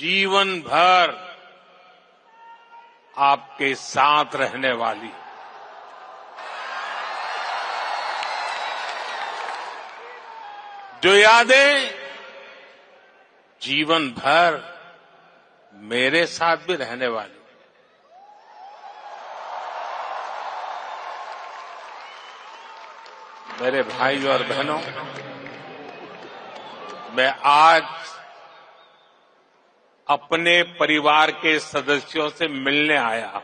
जीवन भर आपके साथ रहने वाली, जो यादें जीवन भर मेरे साथ भी रहने वाली। मेरे भाई और बहनों, मैं आज अपने परिवार के सदस्यों से मिलने आया हूं।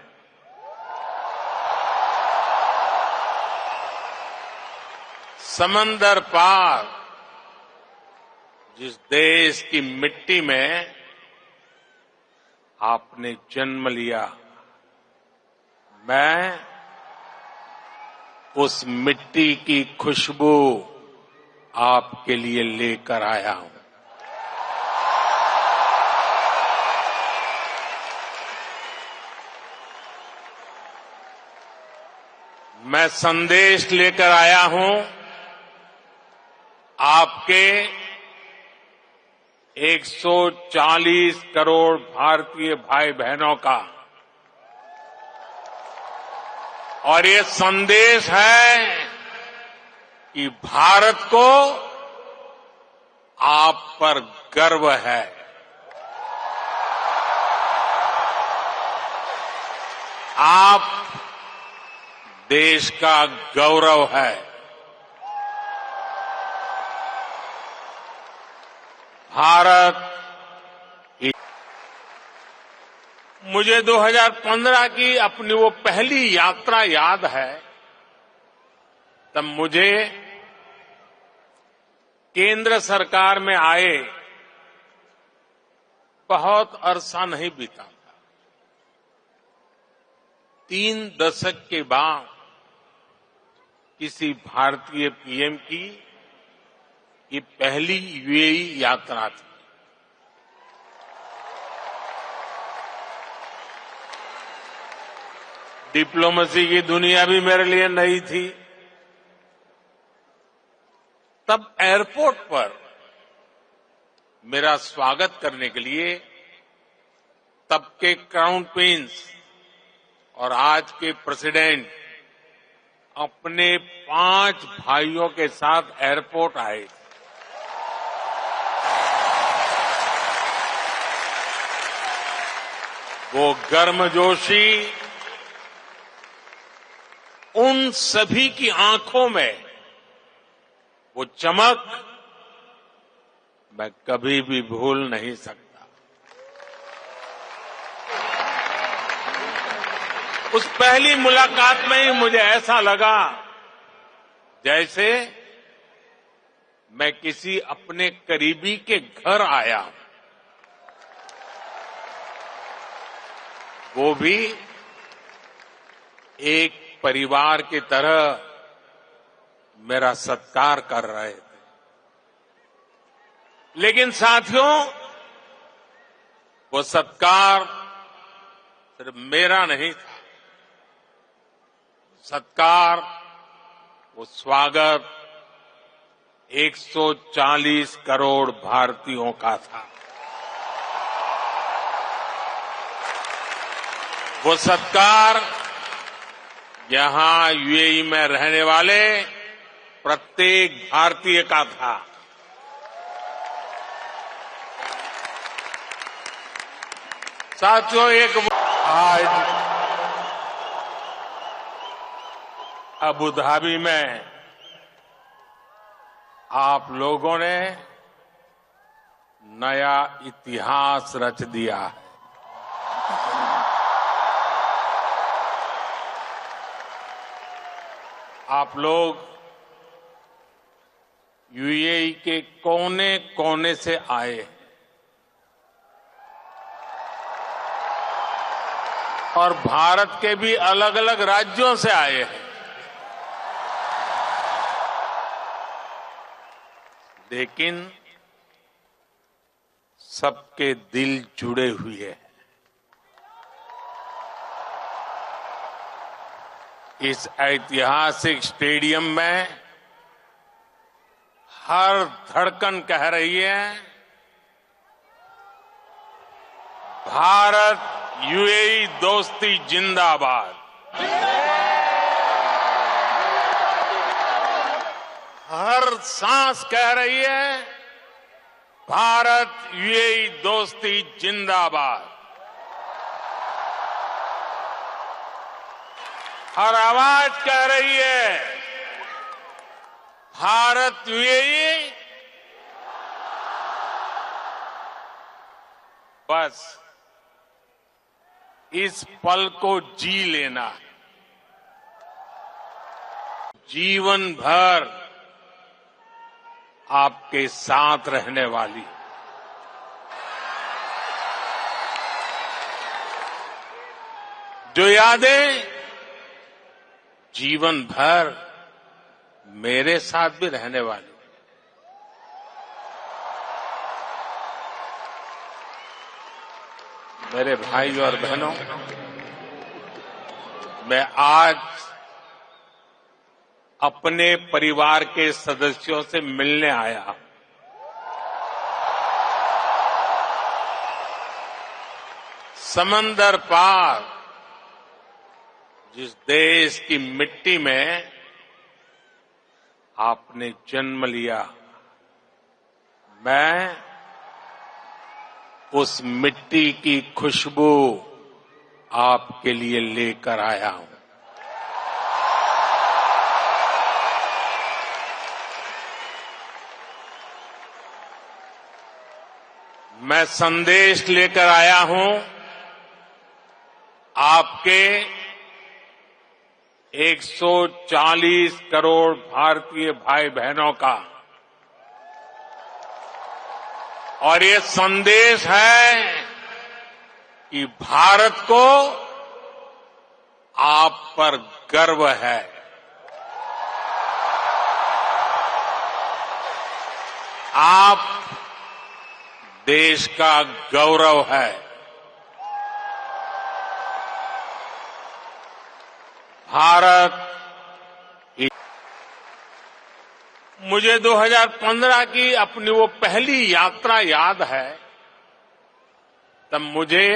समंदर पार जिस देश की मिट्टी में आपने जन्म लिया, मैं उस मिट्टी की खुशबू आपके लिए लेकर आया हूं। मैं संदेश लेकर आया हूं आपके 140 करोड़ भारतीय भाई बहनों का, और ये संदेश है कि भारत को आप पर गर्व है। आप देश का गौरव है। भारत, मुझे 2015 की अपनी वो पहली यात्रा याद है। तब मुझे केंद्र सरकार में आए बहुत अरसा नहीं बीता था। 3 दशक के बाद किसी भारतीय पीएम की ये पहली यूएई यात्रा थी। डिप्लोमेसी की दुनिया भी मेरे लिए नई थी। तब एयरपोर्ट पर मेरा स्वागत करने के लिए तब के क्राउन प्रिंस और आज के प्रेसिडेंट अपने 5 भाइयों के साथ एयरपोर्ट आए। वो गर्मजोशी, उन सभी की आंखों में वो चमक मैं कभी भी भूल नहीं सकता। उस पहली मुलाकात में ही मुझे ऐसा लगा जैसे मैं किसी अपने करीबी के घर आया, वो भी एक परिवार की तरह मेरा सत्कार कर रहे थे। लेकिन साथियों, वो सत्कार सिर्फ मेरा नहीं था। सत्कार, वो स्वागत 140 करोड़ भारतीयों का था। वो सत्कार यहां यूएई में रहने वाले प्रत्येक भारतीय का था। साथियों, आज अबू धाबी में आप लोगों ने नया इतिहास रच दिया है। आप लोग यूएई के कोने कोने से आए और भारत के भी अलग अलग राज्यों से आए हैं। लेकिन सबके दिल जुड़े हुए हैं। इस ऐतिहासिक स्टेडियम में हर धड़कन कह रही है, भारत यूएई दोस्ती जिंदाबाद। हर सांस कह रही है भारत यूएई दोस्ती जिंदाबाद। हर आवाज कह रही है भारत यूएई। बस इस पल को जी लेना है। जीवन भर आपके साथ रहने वाली जो यादें जीवन भर मेरे साथ भी रहने वाली। मेरे भाई और बहनों, मैं आज अपने परिवार के सदस्यों से मिलने आया हूं। समंदर पार जिस देश की मिट्टी में आपने जन्म लिया, मैं उस मिट्टी की खुशबू आपके लिए लेकर आया हूं। मैं संदेश लेकर आया हूं आपके 140 करोड़ भारतीय भाई बहनों का, और ये संदेश है कि भारत को आप पर गर्व है। आप देश का गौरव है। भारत मुझे 2015 की अपनी वो पहली यात्रा याद है। तब मुझे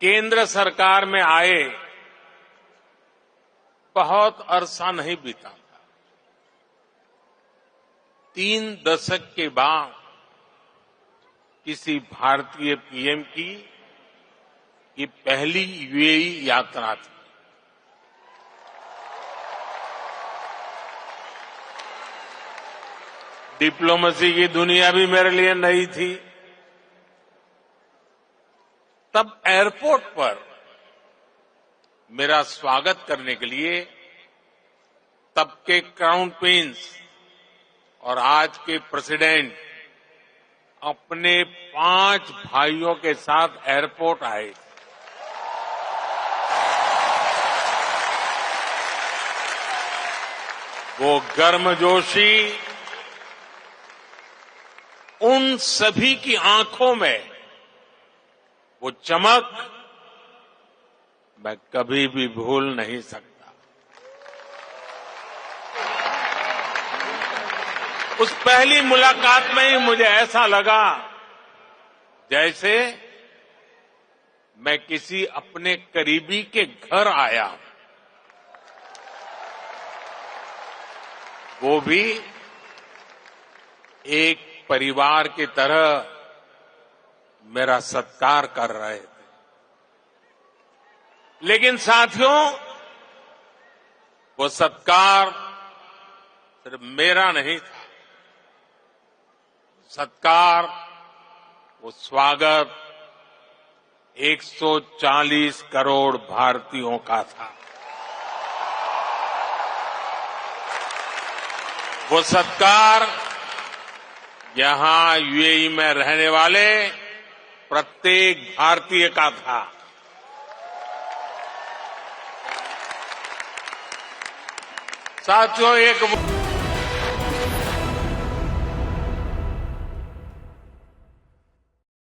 केंद्र सरकार में आए बहुत अरसा नहीं बीता था। 3 दशक के बाद किसी भारतीय पीएम की ये पहली यूएई यात्रा थी। डिप्लोमेसी की दुनिया भी मेरे लिए नई थी। तब एयरपोर्ट पर मेरा स्वागत करने के लिए तब के क्राउन प्रिंस और आज के प्रेसिडेंट अपने 5 भाइयों के साथ एयरपोर्ट आए। वो गर्मजोशी उन सभी की आंखों में, वो चमक मैं कभी भी भूल नहीं सकता। उस पहली मुलाकात में ही मुझे ऐसा लगा जैसे मैं किसी अपने करीबी के घर आया हूं, वो भी एक परिवार की तरह मेरा सत्कार कर रहे थे। लेकिन साथियों, वो सत्कार सिर्फ मेरा नहीं था। सत्कार, वो स्वागत 140 करोड़ भारतीयों का था। वो सत्कार यहां यूएई में रहने वाले प्रत्येक भारतीय का था। साथियों, एक